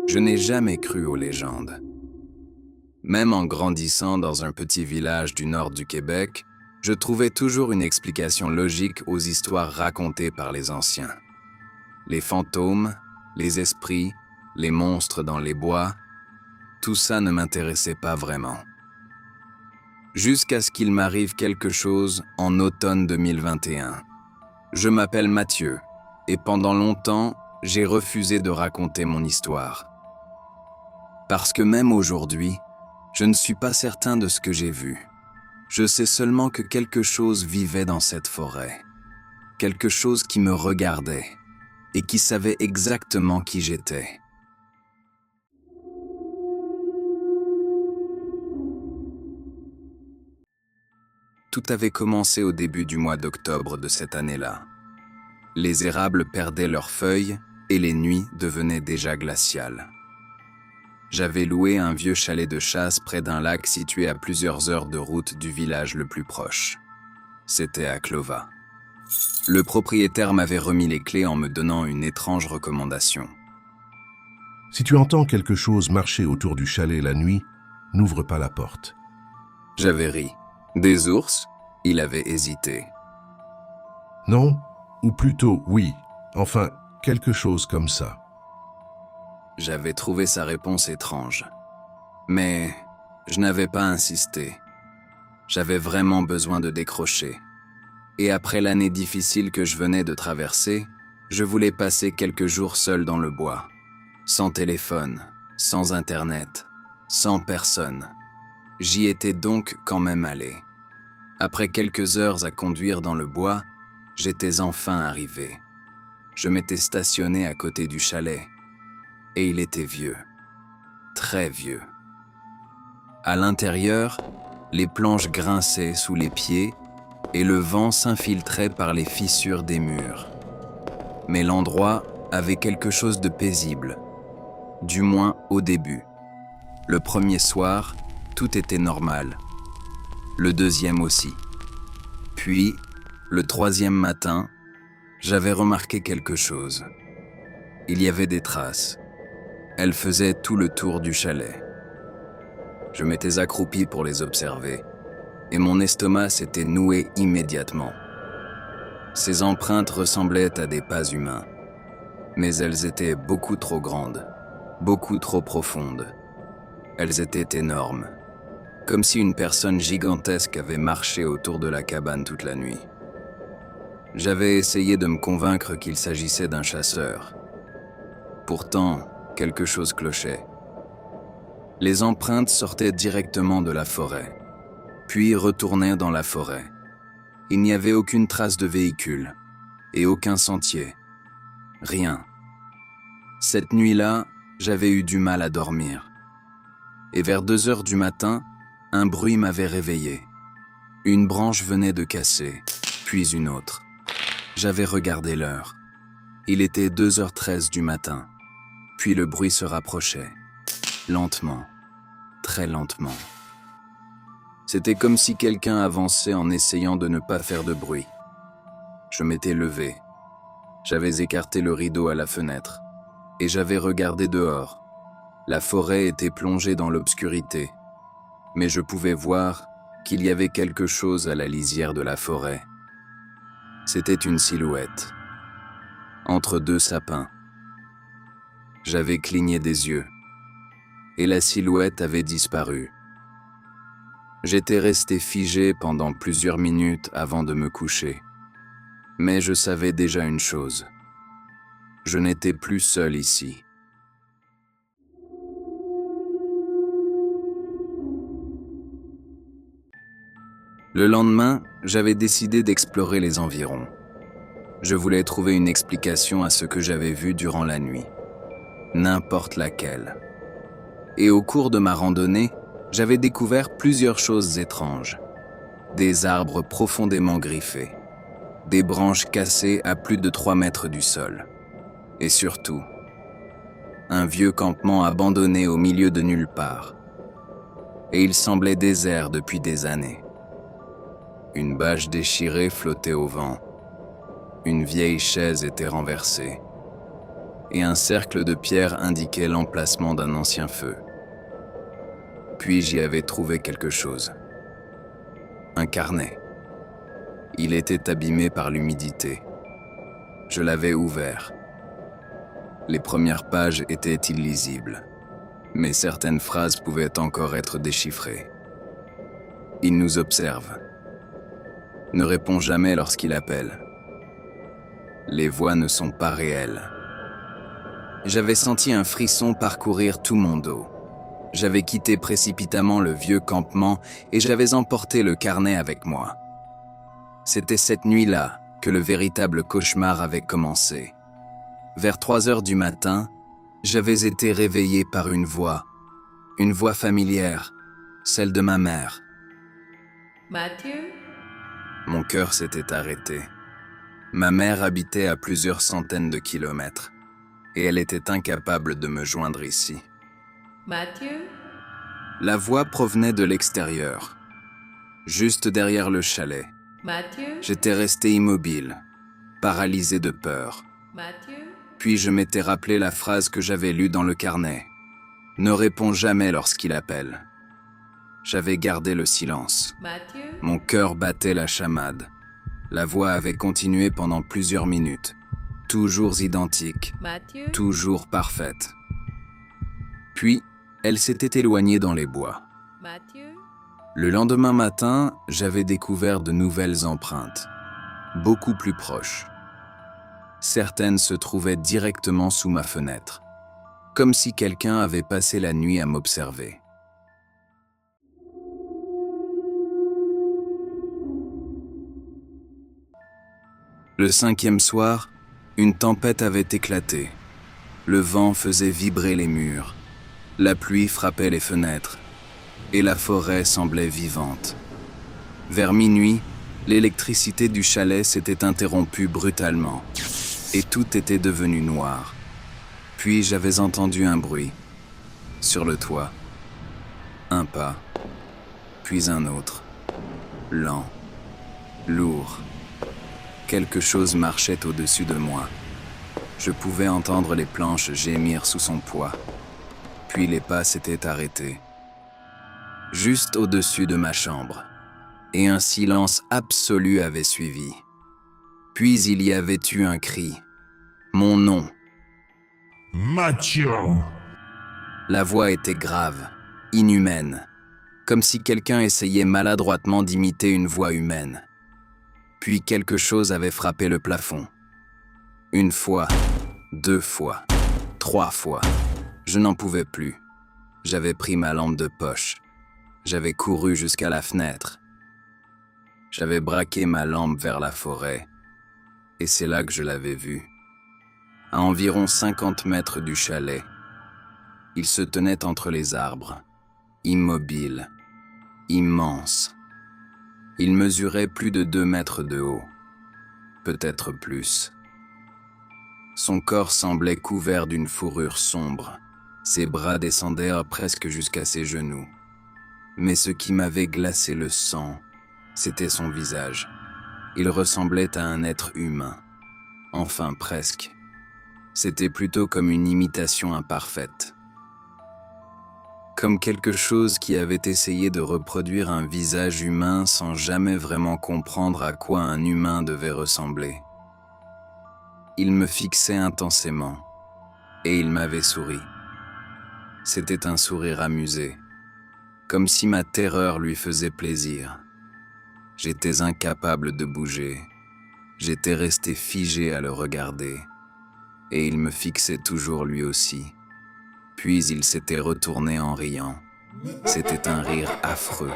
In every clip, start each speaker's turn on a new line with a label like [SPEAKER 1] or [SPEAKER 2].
[SPEAKER 1] Je n'ai jamais cru aux légendes. Même en grandissant dans un petit village du nord du Québec, je trouvais toujours une explication logique aux histoires racontées par les anciens. Les fantômes, les esprits, les monstres dans les bois, tout ça ne m'intéressait pas vraiment. Jusqu'à ce qu'il m'arrive quelque chose en automne 2021. Je m'appelle Mathieu, et pendant longtemps, j'ai refusé de raconter mon histoire. Parce que même aujourd'hui, je ne suis pas certain de ce que j'ai vu. Je sais seulement que quelque chose vivait dans cette forêt. Quelque chose qui me regardait et qui savait exactement qui j'étais. Tout avait commencé au début du mois d'octobre de cette année-là. Les érables perdaient leurs feuilles et les nuits devenaient déjà glaciales. J'avais loué un vieux chalet de chasse près d'un lac situé à plusieurs heures de route du village le plus proche. C'était à Clova. Le propriétaire m'avait remis les clés en me donnant une étrange recommandation.
[SPEAKER 2] Si tu entends quelque chose marcher autour du chalet la nuit, n'ouvre pas la porte.
[SPEAKER 1] J'avais ri. Des ours? Il avait hésité.
[SPEAKER 2] Non, ou plutôt oui, enfin, quelque chose comme ça.
[SPEAKER 1] J'avais trouvé sa réponse étrange. Mais je n'avais pas insisté. J'avais vraiment besoin de décrocher. Et après l'année difficile que je venais de traverser, je voulais passer quelques jours seul dans le bois. Sans téléphone, sans internet, sans personne. J'y étais donc quand même allé. Après quelques heures à conduire dans le bois, j'étais enfin arrivé. Je m'étais stationné à côté du chalet. Et il était vieux. Très vieux. À l'intérieur, les planches grinçaient sous les pieds et le vent s'infiltrait par les fissures des murs. Mais l'endroit avait quelque chose de paisible, du moins au début. Le premier soir, tout était normal. Le deuxième aussi. Puis, le troisième matin, j'avais remarqué quelque chose. Il y avait des traces. Elles faisaient tout le tour du chalet. Je m'étais accroupi pour les observer, et mon estomac s'était noué immédiatement. Ces empreintes ressemblaient à des pas humains, mais elles étaient beaucoup trop grandes, beaucoup trop profondes. Elles étaient énormes, comme si une personne gigantesque avait marché autour de la cabane toute la nuit. J'avais essayé de me convaincre qu'il s'agissait d'un chasseur. Pourtant, quelque chose clochait. Les empreintes sortaient directement de la forêt, puis retournaient dans la forêt. Il n'y avait aucune trace de véhicule, et aucun sentier. Rien. Cette nuit-là, j'avais eu du mal à dormir. Et vers 2 heures du matin, un bruit m'avait réveillé. Une branche venait de casser, puis une autre. J'avais regardé l'heure. Il était 2h13 du matin. Puis le bruit se rapprochait. Lentement. Très lentement. C'était comme si quelqu'un avançait en essayant de ne pas faire de bruit. Je m'étais levé. J'avais écarté le rideau à la fenêtre. Et j'avais regardé dehors. La forêt était plongée dans l'obscurité. Mais je pouvais voir qu'il y avait quelque chose à la lisière de la forêt. C'était une silhouette. Entre deux sapins. J'avais cligné des yeux. Et la silhouette avait disparu. J'étais resté figé pendant plusieurs minutes avant de me coucher. Mais je savais déjà une chose. Je n'étais plus seul ici. Le lendemain, j'avais décidé d'explorer les environs. Je voulais trouver une explication à ce que j'avais vu durant la nuit. N'importe laquelle. Et au cours de ma randonnée, j'avais découvert plusieurs choses étranges. Des arbres profondément griffés. Des branches cassées à plus de 3 mètres du sol. Et surtout, un vieux campement abandonné au milieu de nulle part. Et il semblait désert depuis des années. Une bâche déchirée flottait au vent. Une vieille chaise était renversée. et un cercle de pierre indiquait l'emplacement d'un ancien feu. Puis j'y avais trouvé quelque chose. Un carnet. Il était abîmé par l'humidité. Je l'avais ouvert. Les premières pages étaient illisibles, mais certaines phrases pouvaient encore être déchiffrées. Il nous observe. Ne répond jamais lorsqu'il appelle. Les voix ne sont pas réelles. J'avais senti un frisson parcourir tout mon dos. J'avais quitté précipitamment le vieux campement et j'avais emporté le carnet avec moi. C'était cette nuit-là que le véritable cauchemar avait commencé. Vers 3 heures du matin, j'avais été réveillé par une voix familière, celle de ma mère.
[SPEAKER 3] Mathieu?
[SPEAKER 1] Mon cœur s'était arrêté. Ma mère habitait à plusieurs centaines de kilomètres, et elle était incapable de me joindre ici.
[SPEAKER 3] Mathieu?
[SPEAKER 1] La voix provenait de l'extérieur, juste derrière le chalet.
[SPEAKER 3] Mathieu?
[SPEAKER 1] J'étais resté immobile, paralysé de peur.
[SPEAKER 3] Mathieu?
[SPEAKER 1] Puis je m'étais rappelé la phrase que j'avais lue dans le carnet. « Ne réponds jamais lorsqu'il appelle. » J'avais gardé le silence.
[SPEAKER 3] Mathieu?
[SPEAKER 1] Mon cœur battait la chamade. La voix avait continué pendant plusieurs minutes. Toujours identique,
[SPEAKER 3] Mathieu?
[SPEAKER 1] toujours parfaite. Puis, elle s'était éloignée dans les bois.
[SPEAKER 3] Mathieu?
[SPEAKER 1] Le lendemain matin, j'avais découvert de nouvelles empreintes, beaucoup plus proches. Certaines se trouvaient directement sous ma fenêtre, comme si quelqu'un avait passé la nuit à m'observer. Le 5e soir, une tempête avait éclaté. Le vent faisait vibrer les murs, la pluie frappait les fenêtres, et la forêt semblait vivante. Vers minuit, l'électricité du chalet s'était interrompue brutalement, et tout était devenu noir. Puis j'avais entendu un bruit, sur le toit. Un pas, puis un autre, lent, lourd. Quelque chose marchait au-dessus de moi. Je pouvais entendre les planches gémir sous son poids. Puis les pas s'étaient arrêtés. Juste au-dessus de ma chambre. Et un silence absolu avait suivi. Puis il y avait eu un cri. Mon nom.
[SPEAKER 4] Mathieu!
[SPEAKER 1] La voix était grave, inhumaine. Comme si quelqu'un essayait maladroitement d'imiter une voix humaine. Puis quelque chose avait frappé le plafond. 1 fois, 2 fois, 3 fois. Je n'en pouvais plus. J'avais pris ma lampe de poche. J'avais couru jusqu'à la fenêtre. J'avais braqué ma lampe vers la forêt. Et c'est là que je l'avais vu. À environ 50 mètres du chalet. Il se tenait entre les arbres, immobile, immense. Il mesurait plus de 2 mètres de haut, peut-être plus. Son corps semblait couvert d'une fourrure sombre. Ses bras descendaient presque jusqu'à ses genoux. Mais ce qui m'avait glacé le sang, c'était son visage. Il ressemblait à un être humain. Enfin, presque. C'était plutôt comme une imitation imparfaite. Comme quelque chose qui avait essayé de reproduire un visage humain sans jamais vraiment comprendre à quoi un humain devait ressembler. Il me fixait intensément, et il m'avait souri. C'était un sourire amusé, comme si ma terreur lui faisait plaisir. J'étais incapable de bouger. J'étais resté figé à le regarder, et il me fixait toujours lui aussi. Puis il s'était retourné en riant. C'était un rire affreux,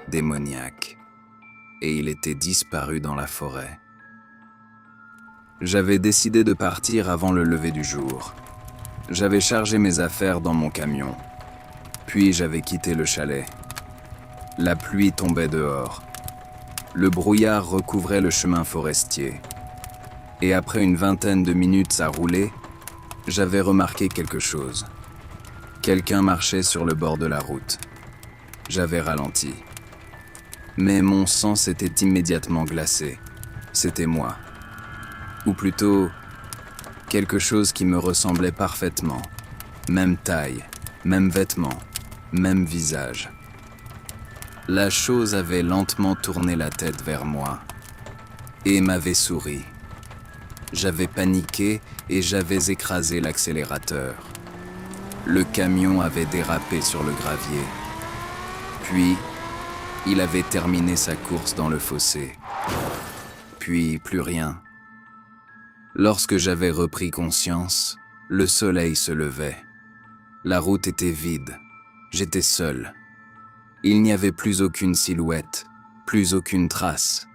[SPEAKER 1] démoniaque, et il était disparu dans la forêt. J'avais décidé de partir avant le lever du jour. J'avais chargé mes affaires dans mon camion, puis j'avais quitté le chalet. La pluie tombait dehors. Le brouillard recouvrait le chemin forestier. Et après une vingtaine de minutes à rouler, j'avais remarqué quelque chose. Quelqu'un marchait sur le bord de la route. J'avais ralenti. Mais mon sang s'était immédiatement glacé. C'était moi. Ou plutôt, Quelque chose qui me ressemblait parfaitement. Même taille, même vêtements, même visage. La chose avait lentement tourné la tête vers moi et m'avait souri. J'avais paniqué et j'avais écrasé l'accélérateur. Le camion avait dérapé sur le gravier. Puis, il avait terminé sa course dans le fossé. Puis, plus rien. Lorsque j'avais repris conscience, le soleil se levait. La route était vide. J'étais seul. Il n'y avait plus aucune silhouette, plus aucune trace.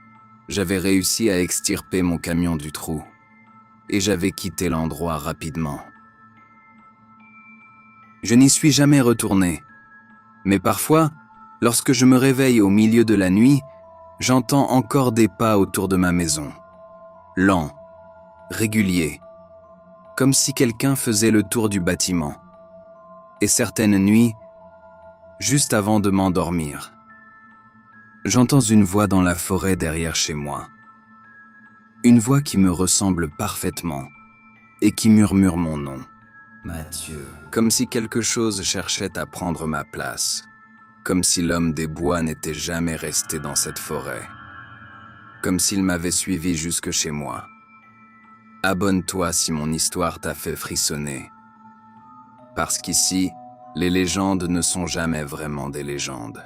[SPEAKER 1] J'avais réussi à extirper mon camion du trou. Et j'avais quitté l'endroit rapidement. Je n'y suis jamais retourné. Mais parfois, lorsque je me réveille au milieu de la nuit, j'entends encore des pas autour de ma maison. Lents, réguliers, comme si quelqu'un faisait le tour du bâtiment. Et certaines nuits, juste avant de m'endormir, j'entends une voix dans la forêt derrière chez moi. Une voix qui me ressemble parfaitement et qui murmure mon nom. Mathieu. Comme si quelque chose cherchait à prendre ma place. Comme si l'homme des bois n'était jamais resté dans cette forêt. Comme s'il m'avait suivi jusque chez moi. Abonne-toi si mon histoire t'a fait frissonner. Parce qu'ici, les légendes ne sont jamais vraiment des légendes.